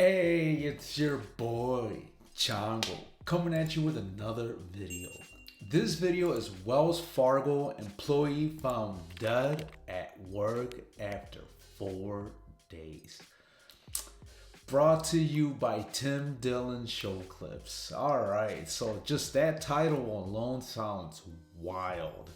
Hey, it's your boy, Chango, coming at you with another video. This video is Wells Fargo employee found dead at work after 4 days. Brought to you by Tim Dillon Show Clips. Alright, so just that title alone sounds wild.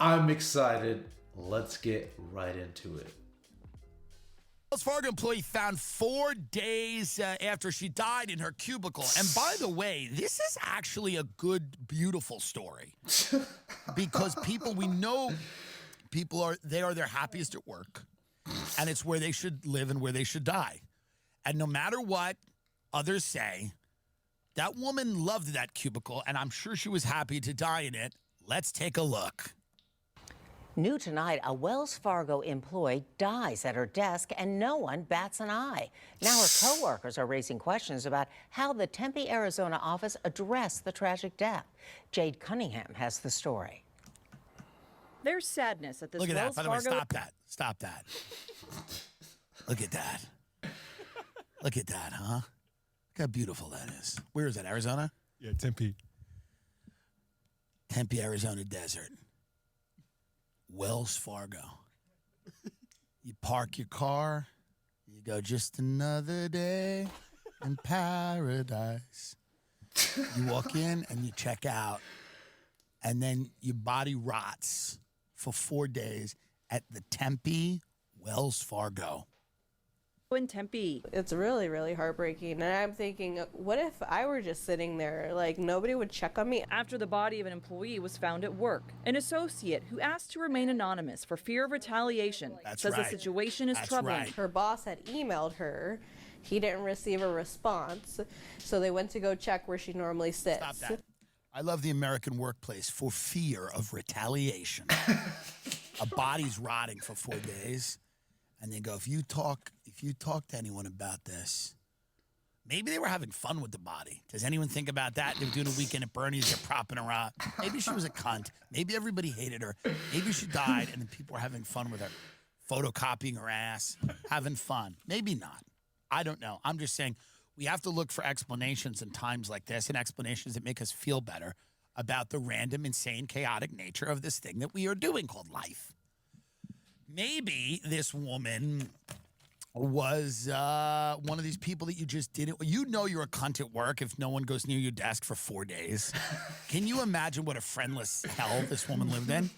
I'm excited. Let's get right into it. Wells Fargo employee found 4 days after she died in her cubicle. And by the way, this is actually a good, beautiful story. Because we know people are their happiest at work. And it's where they should live and where they should die. And no matter what others say, that woman loved that cubicle, and I'm sure she was happy to die in it. Let's take a look. New tonight, a Wells Fargo employee dies at her desk and no one bats an eye. Now her coworkers are raising questions about how the Tempe, Arizona office addressed the tragic death. Jade Cunningham has the story. There's sadness at this Look at Wells that. By the Fargo. way, stop that. Stop that. Look at that. Look at that, huh? Look how beautiful that is. Where is that, Arizona? Yeah, Tempe. Tempe, Arizona desert. Wells Fargo. You park your car, you go, just another day in paradise. You walk in and you check out, and then your body rots for 4 days at the Tempe Wells Fargo. In Tempe. It's really, really heartbreaking. And I'm thinking, what if I were just sitting there? Like, nobody would check on me. After the body of an employee was found at work, an associate who asked to remain anonymous for fear of retaliation says right. the situation is That's troubling. right. Her boss had emailed her. He didn't receive a response. So they went to go check where she normally sits. Stop that. I love the American workplace for fear of retaliation. A body's rotting for 4 days. And they go, if you talk to anyone about this, maybe they were having fun with the body. Does anyone think about that? They were doing a weekend at Bernie's, they're propping her up. Maybe she was a cunt. Maybe everybody hated her. Maybe she died and then people were having fun with her, photocopying her ass, having fun. Maybe not. I don't know. I'm just saying we have to look for explanations in times like this, and explanations that make us feel better about the random, insane, chaotic nature of this thing that we are doing called life. Maybe this woman was one of these people that you just didn't. You know you're a cunt at work if no one goes near your desk for 4 days. Can you imagine what a friendless hell this woman lived in?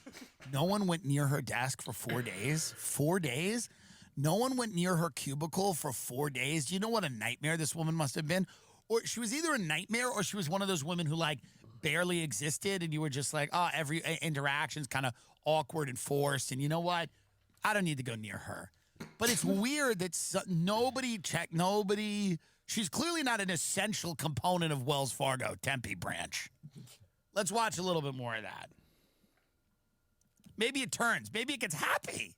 No one went near her desk for 4 days. 4 days? No one went near her cubicle for 4 days. Do you know what a nightmare this woman must have been? Or she was either a nightmare or she was one of those women who, like, barely existed and you were just like, oh, every interaction's kind of awkward and forced. And you know what? I don't need to go near her. But it's weird that nobody checked, she's clearly not an essential component of Wells Fargo, Tempe branch. Let's watch a little bit more of that. Maybe it turns. Maybe it gets happy.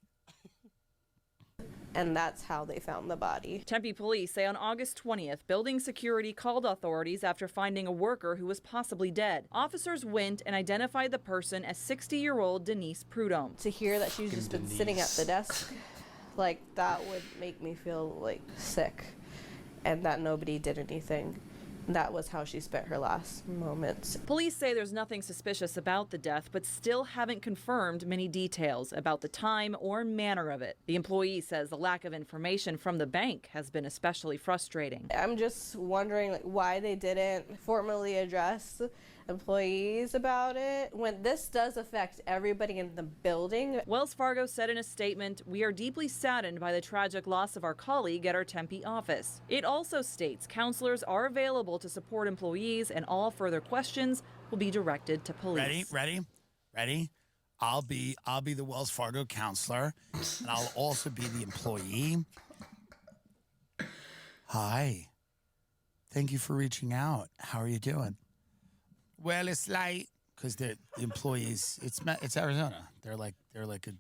And that's how they found the body. Tempe police say on August 20th, building security called authorities after finding a worker who was possibly dead. Officers went and identified the person as 60-year-old Denise Prudhomme. To hear that she's just been sitting at the desk, like, that would make me feel, like, sick. And that nobody did anything. That was how she spent her last moments. Police say there's nothing suspicious about the death, but still haven't confirmed many details about the time or manner of it. The employee says the lack of information from the bank has been especially frustrating. I'm just wondering, like, why they didn't formally address employees about it when this does affect everybody in the building. Wells Fargo said in a statement, "We are deeply saddened by the tragic loss of our colleague at our Tempe office." It also states counselors are available to support employees and all further questions will be directed to police. Ready? I'll be the Wells Fargo counselor, and I'll also be the employee. Hi. Thank you for reaching out. How are you doing? Well, it's like, because the employees, it's Arizona. They're like a,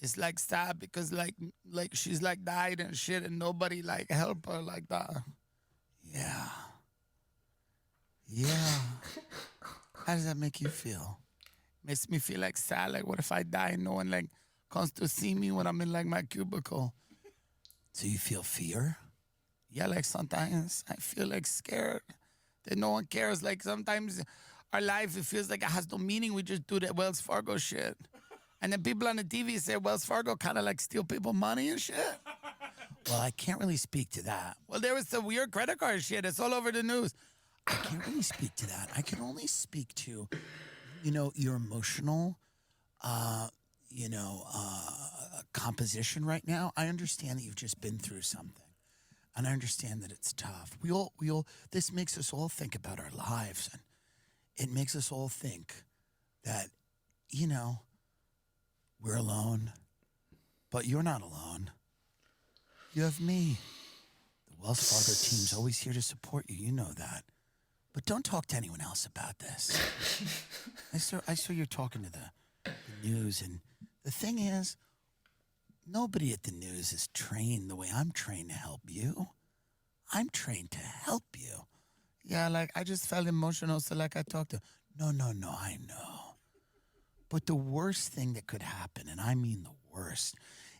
it's like sad because like she's like died and shit and nobody like help her like that. Yeah. How does that make you feel? Makes me feel like sad. Like, what if I die and no one like comes to see me when I'm in like my cubicle? So you feel fear? Yeah, like sometimes I feel like scared that no one cares. Like sometimes our life, it feels like it has no meaning. We just do that Wells Fargo shit. And then people on the TV say Wells Fargo kind of like steal people money and shit. Well, I can't really speak to that. Well, there was some weird credit card shit. It's all over the news. I can't really speak to that. I can only speak to, your emotional, composition right now. I understand that you've just been through something. And I understand that it's tough. This makes us all think about our lives. And it makes us all think that, we're alone. But you're not alone. You have me. The Wells Fargo team's always here to support you. You know that. But don't talk to anyone else about this. I saw you're talking to the news. And the thing is, nobody at the news is trained the way I'm trained to help you. I'm trained to help you. Yeah, like I just felt emotional, so like I talked to. No, I know. But the worst thing that could happen, and I mean the worst,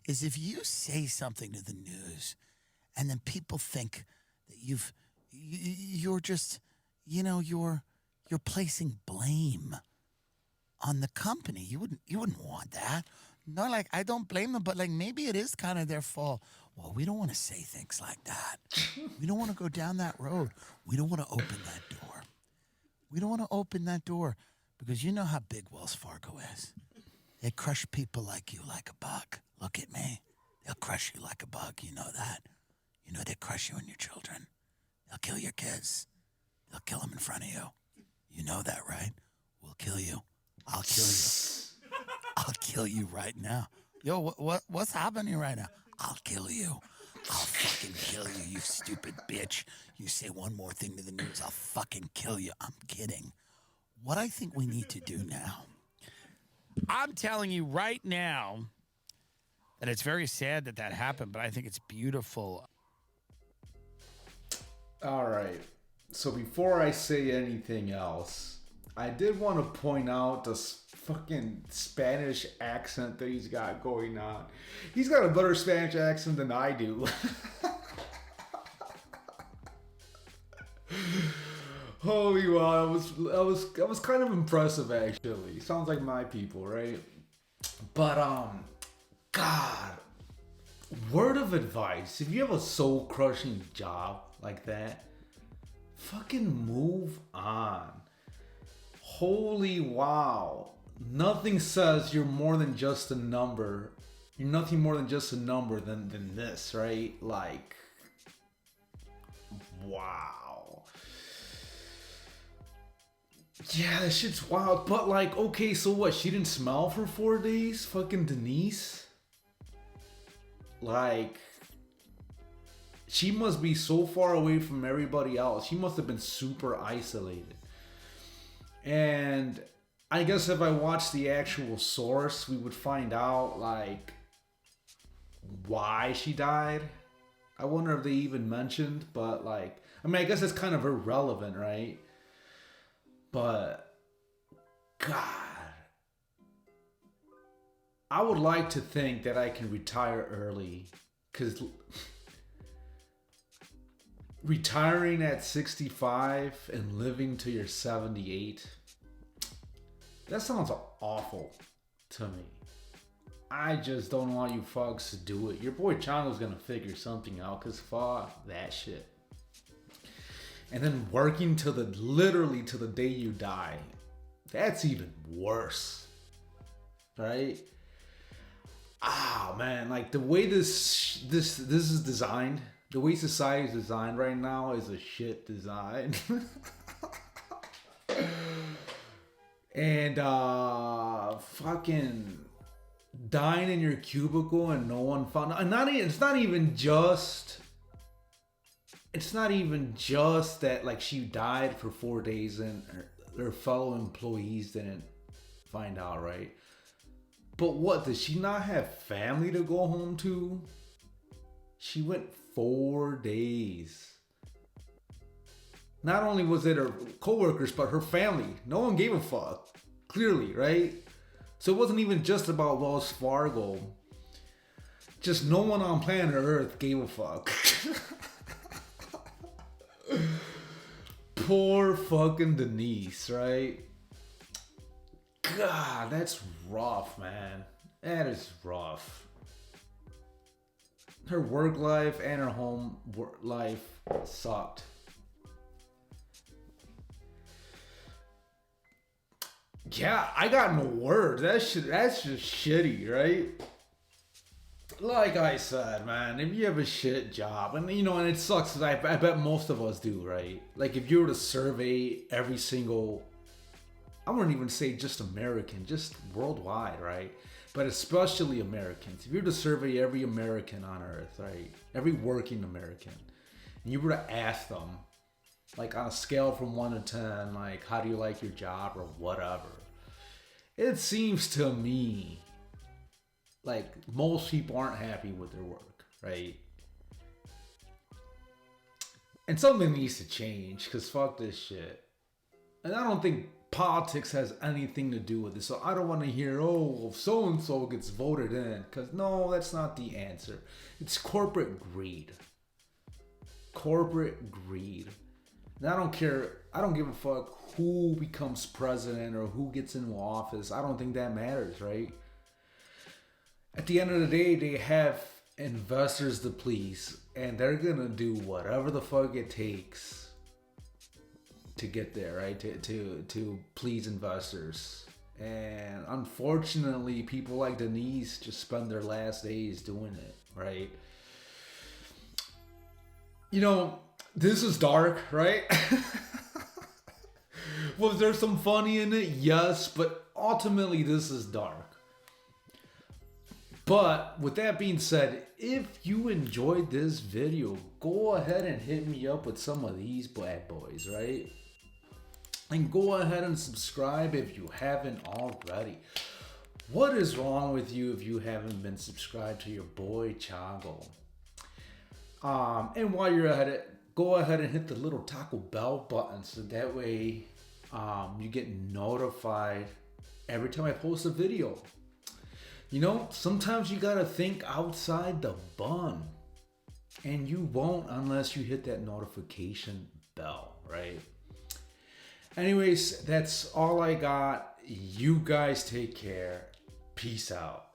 is if you say something to the news and then people think that you're just, you're placing blame on the company. You wouldn't want that. No, like I don't blame them, but like maybe it is kind of their fault. Well, we don't want to say things like that. We don't want to go down that road. We don't want to open that door. We don't want to open that door because you know how big Wells Fargo is. They crush people like you like a bug. Look at me. They'll crush you like a bug. You know that. You know they crush you and your children. They'll kill your kids. They'll kill them in front of you. You know that, right? We'll kill you. I'll kill you. I'll kill you right now. Yo, what's happening right now? I'll kill you. I'll fucking kill you, you stupid bitch. You say one more thing to the news, I'll fucking kill you. I'm kidding. What I think we need to do now, I'm telling you right now that it's very sad that happened, but I think it's beautiful. All right. So before I say anything else, I did want to point out this fucking Spanish accent that he's got going on. He's got a better Spanish accent than I do. Holy wow, I was kind of impressive actually. Sounds like my people, right? But God, word of advice: if you have a soul crushing job like that, fucking move on. Holy wow. Nothing says you're more than just a number. You're nothing more than just a number than this, right? Like, wow. Yeah, that shit's wild. But like, okay, so what? She didn't smell for 4 days? Fucking Denise? Like, she must be so far away from everybody else. She must have been super isolated. And I guess if I watched the actual source, we would find out, like, why she died. I wonder if they even mentioned, but, like, I mean, I guess it's kind of irrelevant, right? But, God, I would like to think that I can retire early, because retiring at 65 and living till you're 78, that sounds awful to me. I just don't want you fucks to do it. Your boy Chango's gonna figure something out, because fuck that shit. And then working literally till the day you die, that's even worse, right? Ah, man, like the way this is designed, the way society is designed right now is a shit design. And fucking dying in your cubicle and no one found. And it's not even just that like she died for 4 days and her fellow employees didn't find out, right? But what, does she not have family to go home to? She went 4 days. Not only was it her coworkers, but her family. No one gave a fuck. Clearly, right? So it wasn't even just about Wells Fargo. Just no one on planet Earth gave a fuck. Poor fucking Denise, right? God, that's rough, man. That is rough. Her work life and her home life sucked. Yeah, I got no words. That's just shitty, right? Like I said, man, if you have a shit job, and you know, and it sucks, 'cause I bet most of us do, right? Like if you were to survey every single, I wouldn't even say just American, just worldwide, right? But especially Americans. If you were to survey every American on earth, right? Every working American, and you were to ask them, like on a scale from 1 to 10, like how do you like your job or whatever, it seems to me like most people aren't happy with their work, right? And something needs to change, because fuck this shit. And I don't think politics has anything to do with it. So I don't want to hear, oh, so-and-so gets voted in. Because no, that's not the answer. It's corporate greed. Corporate greed. And I don't care. I don't give a fuck who becomes president or who gets into office. I don't think that matters, right? At the end of the day, they have investors to please, and they're gonna do whatever the fuck it takes to get there, right? To please investors. And unfortunately, people like Denise just spend their last days doing it, right? You know, this is dark, right? Was there some funny in it? Yes, but ultimately this is dark. But with that being said, if you enjoyed this video, go ahead and hit me up with some of these bad boys, right? And go ahead and subscribe if you haven't already. What is wrong with you if you haven't been subscribed to your boy Chango? And while you're at it, go ahead and hit the little Taco Bell button so that way you get notified every time I post a video. You know, sometimes you gotta think outside the bun, and you won't unless you hit that notification bell, right? Anyways, that's all I got. You guys take care. Peace out.